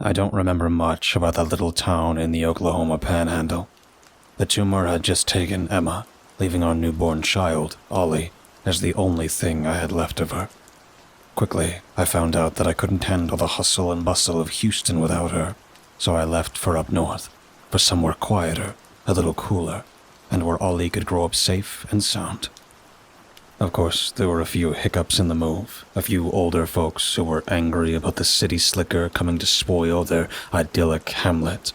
I don't remember much about that little town in the Oklahoma Panhandle. The tumor had just taken Emma, leaving our newborn child, Ollie, as the only thing I had left of her. Quickly, I found out that I couldn't handle the hustle and bustle of Houston without her, so I left for up north, for somewhere quieter, a little cooler, and where Ollie could grow up safe and sound. Of course, there were a few hiccups in the move, a few older folks who were angry about the city slicker coming to spoil their idyllic hamlet,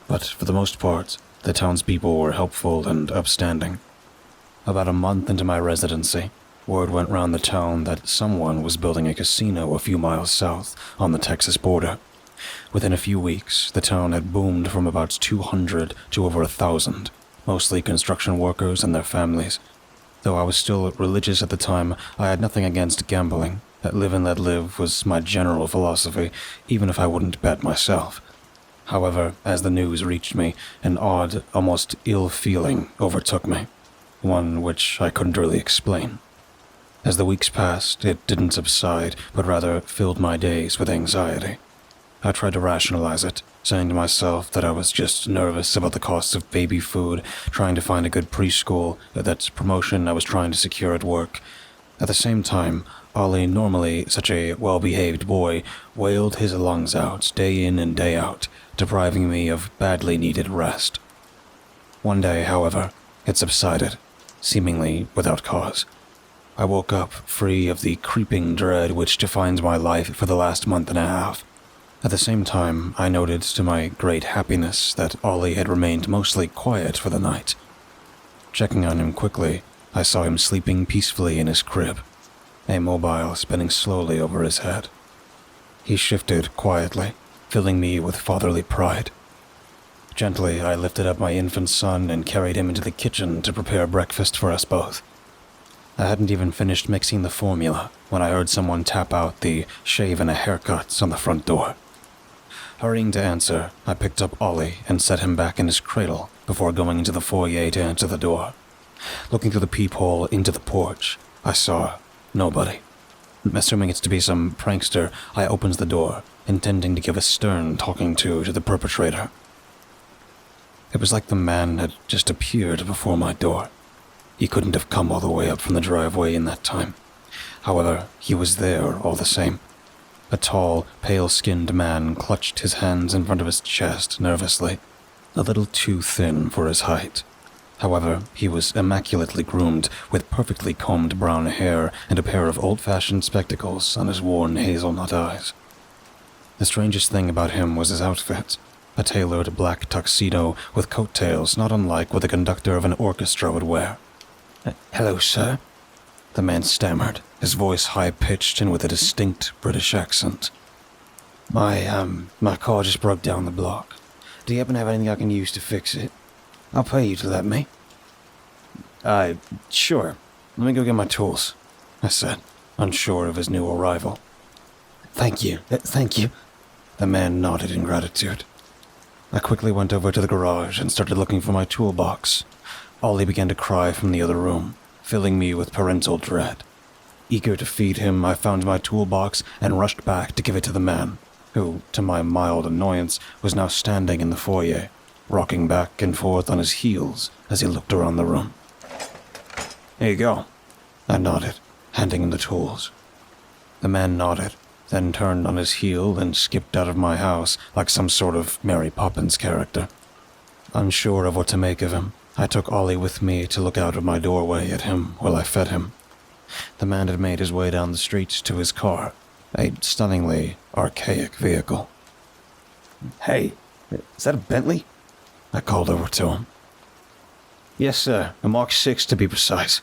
but for the most part, the townspeople were helpful and upstanding. About a month into my residency, word went round the town that someone was building a casino a few miles south on the Texas border. Within a few weeks, the town had boomed from about 200 to over 1,000, mostly construction workers and their families. Though I was still religious at the time, I had nothing against gambling. Live and let live was my general philosophy, even if I wouldn't bet myself. However, as the news reached me, an odd, almost ill feeling overtook me, one which I couldn't really explain. As the weeks passed, it didn't subside, but rather filled my days with anxiety. I tried to rationalize it, saying to myself that I was just nervous about the cost of baby food, trying to find a good preschool, that promotion I was trying to secure at work. At the same time, Ollie, normally such a well-behaved boy, wailed his lungs out day in and day out, depriving me of badly needed rest. One day, however, it subsided, seemingly without cause. I woke up free of the creeping dread which defines my life for the last month and a half. At the same time, I noted to my great happiness that Ollie had remained mostly quiet for the night. Checking on him quickly, I saw him sleeping peacefully in his crib, a mobile spinning slowly over his head. He shifted quietly, filling me with fatherly pride. Gently, I lifted up my infant son and carried him into the kitchen to prepare breakfast for us both. I hadn't even finished mixing the formula when I heard someone tap out the shave and a haircut on the front door. Hurrying to answer, I picked up Ollie and set him back in his cradle before going into the foyer to answer the door. Looking through the peephole into the porch, I saw nobody. Assuming it's to be some prankster, I opens the door, intending to give a stern talking to the perpetrator. It was like the man had just appeared before my door. He couldn't have come all the way up from the driveway in that time. However, he was there all the same. A tall, pale-skinned man clutched his hands in front of his chest nervously, a little too thin for his height. However, he was immaculately groomed, with perfectly combed brown hair and a pair of old-fashioned spectacles on his worn hazelnut eyes. The strangest thing about him was his outfit, a tailored black tuxedo with coattails not unlike what the conductor of an orchestra would wear. "Hello, sir," the man stammered, his voice high-pitched and with a distinct British accent. My car just broke down the block. Do you happen to have anything I can use to fix it? I'll pay you to let me." Sure. Let me go get my tools," I said, unsure of his new arrival. Thank you. The man nodded in gratitude. I quickly went over to the garage and started looking for my toolbox. Ollie began to cry from the other room, filling me with parental dread. Eager to feed him, I found my toolbox and rushed back to give it to the man, who, to my mild annoyance, was now standing in the foyer, rocking back and forth on his heels as he looked around the room. "Here you go," I nodded, handing him the tools. The man nodded, then turned on his heel and skipped out of my house like some sort of Mary Poppins character. Unsure of what to make of him, I took Ollie with me to look out of my doorway at him while I fed him. The man had made his way down the street to his car, a stunningly archaic vehicle. "Hey, is that a Bentley?" I called over to him. "Yes, sir, a Mark 6 to be precise,"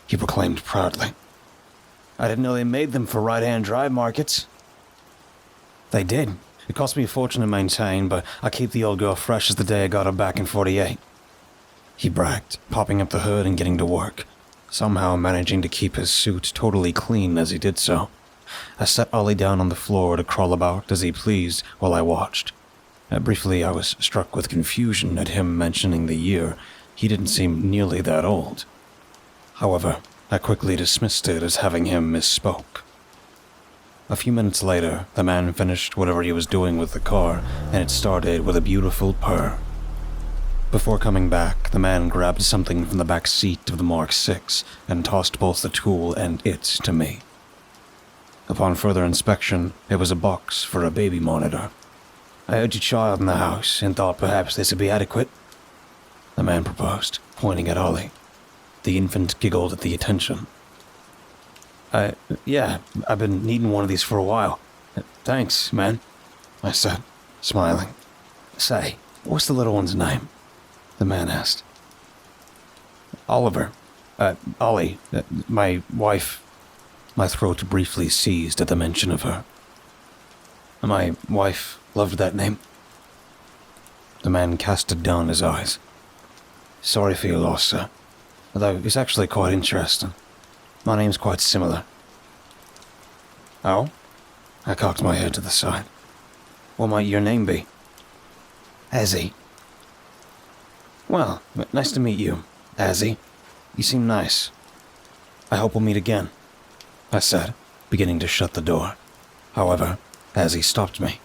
he proclaimed proudly. "I didn't know they made them for right-hand drive markets." "They did. It cost me a fortune to maintain, but I keep the old girl fresh as the day I got her back in '48. He bragged, popping up the hood and getting to work, somehow managing to keep his suit totally clean as he did so. I set Ollie down on the floor to crawl about as he pleased while I watched. Briefly, I was struck with confusion at him mentioning the year. He didn't seem nearly that old. However, I quickly dismissed it as having him misspoke. A few minutes later, the man finished whatever he was doing with the car, and it started with a beautiful purr. Before coming back, the man grabbed something from the back seat of the Mark 6 and tossed both the tool and it to me. Upon further inspection, it was a box for a baby monitor. "I heard your child in the house and thought perhaps this would be adequate," the man proposed, pointing at Ollie. The infant giggled at the attention. Yeah, I've been needing one of these for a while. Thanks, man," I said, smiling. "Say, what's the little one's name?" the man asked. "Oliver. Ollie. My wife." My throat briefly seized at the mention of her. "My wife loved that name." The man casted down his eyes. "Sorry for your loss, sir. Although it's actually quite interesting. My name's quite similar." "Oh?" I cocked my head to the side. "What might your name be?" "Azzy." "Well, nice to meet you, Azzy. You seem nice. I hope we'll meet again," I said, beginning to shut the door. However, Azzy stopped me.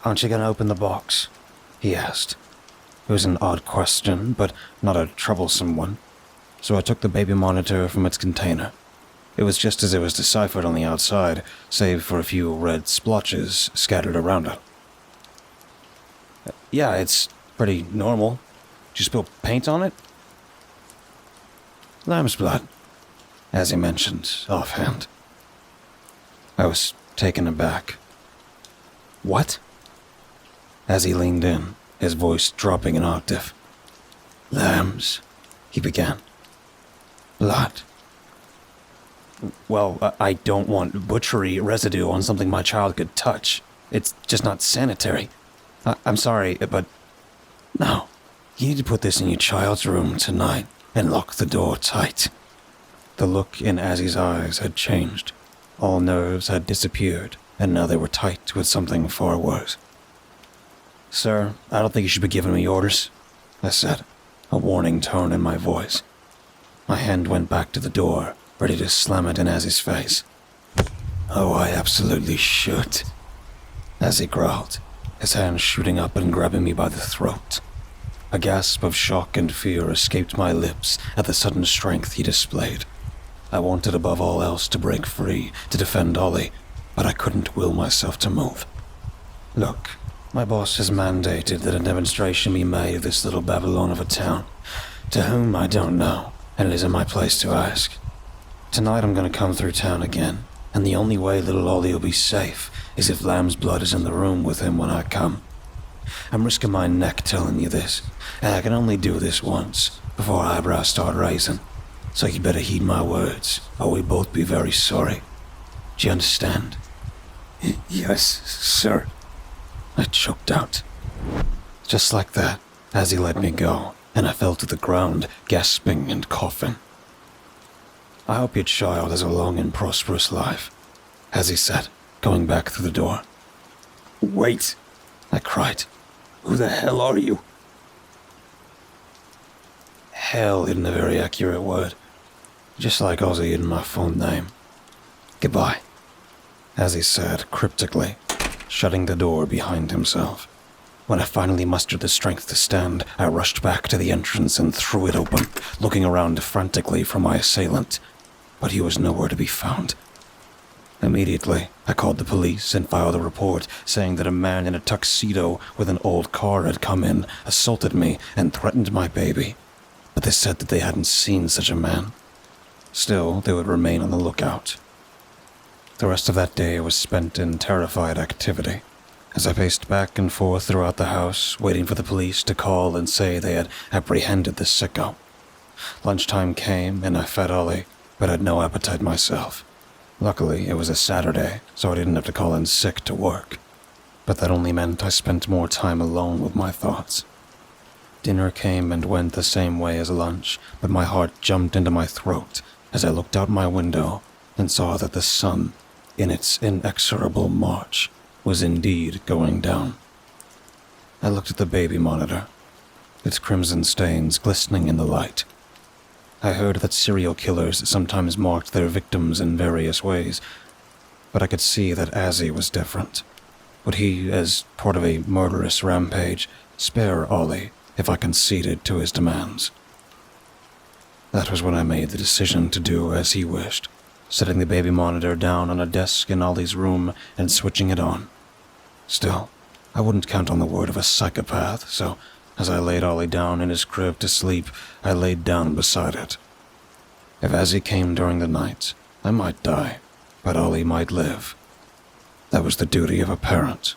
"Aren't you going to open the box?" he asked. It was an odd question, but not a troublesome one. So I took the baby monitor from its container. It was just as it was deciphered on the outside, save for a few red splotches scattered around it. "Yeah, it's pretty normal. Did you spill paint on it?" "Lamb's blood," as he mentioned offhand. I was taken aback. "What?" As he leaned in, his voice dropping an octave. "Lamb's," he began. "Blood." "Well, I don't want butchery residue on something my child could touch. It's just not sanitary. I'm sorry, but no. You need to put this in your child's room tonight and lock the door tight." The look in Azzy's eyes had changed. All nerves had disappeared, and now they were tight with something far worse. "Sir, I don't think you should be giving me orders," I said, a warning tone in my voice. My hand went back to the door, ready to slam it in Azzy's face. "Oh, I absolutely should," Azzy growled, his hand shooting up and grabbing me by the throat. A gasp of shock and fear escaped my lips at the sudden strength he displayed. I wanted above all else to break free, to defend Ollie, but I couldn't will myself to move. "Look, my boss has mandated that a demonstration be made of this little Babylon of a town, to whom I don't know, and it isn't my place to ask. Tonight I'm going to come through town again, and the only way little Ollie will be safe is if Lamb's blood is in the room with him when I come. I'm risking my neck telling you this, and I can only do this once, before eyebrows start raising. So you better heed my words, or we'll both be very sorry. Do you understand?" "Yes, sir," I choked out. Just like that, as he let me go, and I fell to the ground, gasping and coughing. "I hope your child has a long and prosperous life," as he said, going back through the door. "Wait," I cried. "Who the hell are you?" Hell isn't a very accurate word. Just like Ozzy in my full name. "Goodbye," as he said cryptically, shutting the door behind himself. When I finally mustered the strength to stand, I rushed back to the entrance and threw it open, looking around frantically for my assailant. But he was nowhere to be found. Immediately, I called the police and filed a report saying that a man in a tuxedo with an old car had come in, assaulted me, and threatened my baby. But they said that they hadn't seen such a man. Still, they would remain on the lookout. The rest of that day was spent in terrified activity, as I paced back and forth throughout the house, waiting for the police to call and say they had apprehended the sicko. Lunchtime came, and I fed Ollie, but had no appetite myself. Luckily, it was a Saturday, so I didn't have to call in sick to work. But that only meant I spent more time alone with my thoughts. Dinner came and went the same way as lunch, but my heart jumped into my throat as I looked out my window and saw that the sun, in its inexorable march, was indeed going down. I looked at the baby monitor, its crimson stains glistening in the light. I heard that serial killers sometimes marked their victims in various ways, but I could see that Azzy was different. Would he, as part of a murderous rampage, spare Ollie if I conceded to his demands? That was when I made the decision to do as he wished, setting the baby monitor down on a desk in Ollie's room and switching it on. Still, I wouldn't count on the word of a psychopath, so as I laid Ollie down in his crib to sleep, I laid down beside it. If Azzy came during the night, I might die, but Ollie might live. That was the duty of a parent.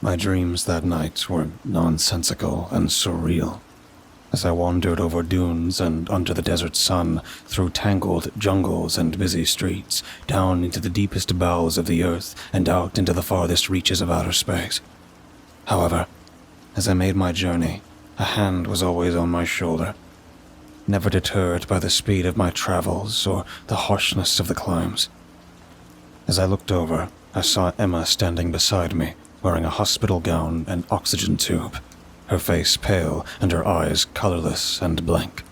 My dreams that night were nonsensical and surreal. As I wandered over dunes and under the desert sun, through tangled jungles and busy streets, down into the deepest bowels of the earth and out into the farthest reaches of outer space. However, as I made my journey, a hand was always on my shoulder. Never deterred by the speed of my travels or the harshness of the climbs. As I looked over, I saw Emma standing beside me, wearing a hospital gown and oxygen tube, her face pale and her eyes colorless and blank,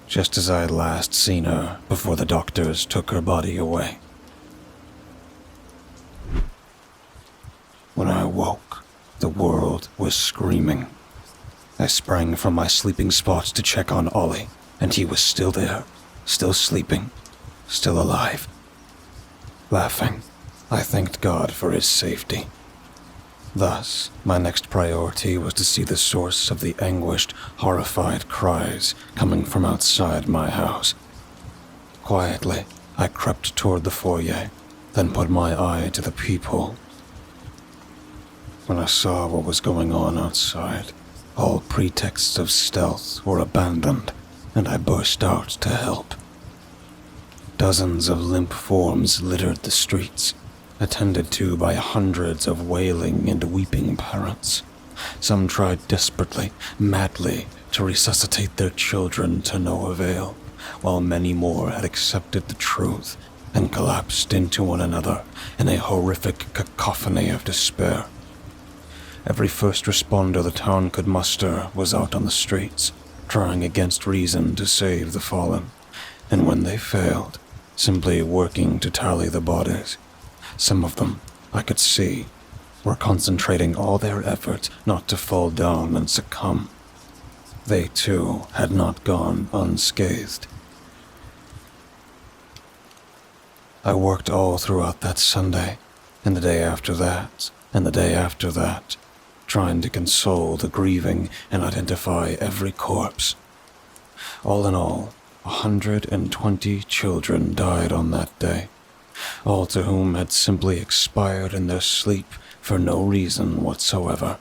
just as I had last seen her before the doctors took her body away. When I awoke, the world was screaming. I sprang from my sleeping spot to check on Ollie, and he was still there, still sleeping, still alive. Laughing, I thanked God for his safety. Thus, my next priority was to see the source of the anguished, horrified cries coming from outside my house. Quietly, I crept toward the foyer, then put my eye to the peephole. When I saw what was going on outside, all pretexts of stealth were abandoned, and I burst out to help. Dozens of limp forms littered the streets, attended to by hundreds of wailing and weeping parents. Some tried desperately, madly, to resuscitate their children to no avail, while many more had accepted the truth and collapsed into one another in a horrific cacophony of despair. Every first responder the town could muster was out on the streets, trying against reason to save the fallen, and when they failed, simply working to tally the bodies. Some of them, I could see, were concentrating all their effort not to fall down and succumb. They too had not gone unscathed. I worked all throughout that Sunday, and the day after that, and the day after that, trying to console the grieving and identify every corpse. All in all, 120 children died on that day, all to whom had simply expired in their sleep for no reason whatsoever.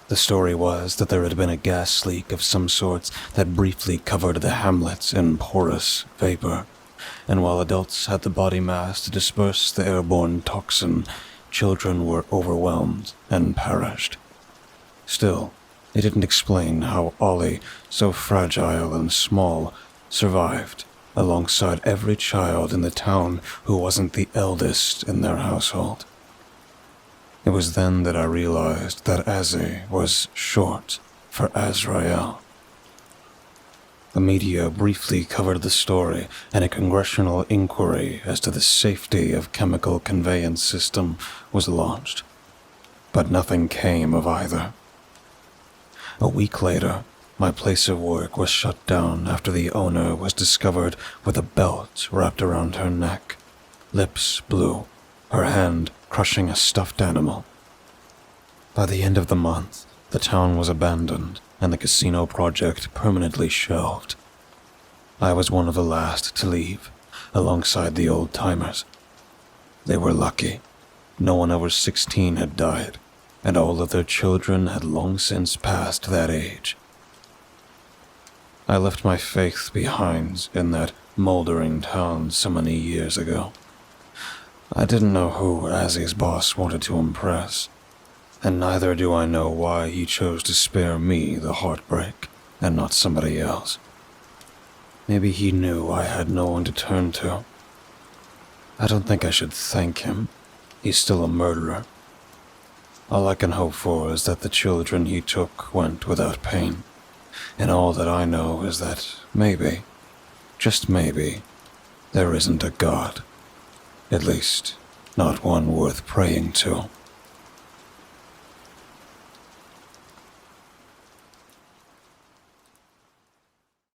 The story was that there had been a gas leak of some sort that briefly covered the hamlet in porous vapor, and while adults had the body mass to disperse the airborne toxin, children were overwhelmed and perished. Still, it didn't explain how Ollie, so fragile and small, survived alongside every child in the town who wasn't the eldest in their household. It was then that I realized that Azzy was short for Azrael. The media briefly covered the story, and a congressional inquiry as to the safety of chemical conveyance system was launched. But nothing came of either. A week later, my place of work was shut down after the owner was discovered with a belt wrapped around her neck, lips blue, her hand crushing a stuffed animal. By the end of the month, the town was abandoned and the casino project permanently shelved. I was one of the last to leave, alongside the old-timers. They were lucky. No one over 16 had died, and all of their children had long since passed that age. I left my faith behind in that moldering town so many years ago. I didn't know who Azzy's boss wanted to impress, and neither do I know why he chose to spare me the heartbreak and not somebody else. Maybe he knew I had no one to turn to. I don't think I should thank him. He's still a murderer. All I can hope for is that the children he took went without pain, and all that I know is that maybe, just maybe, there isn't a God. At least, not one worth praying to.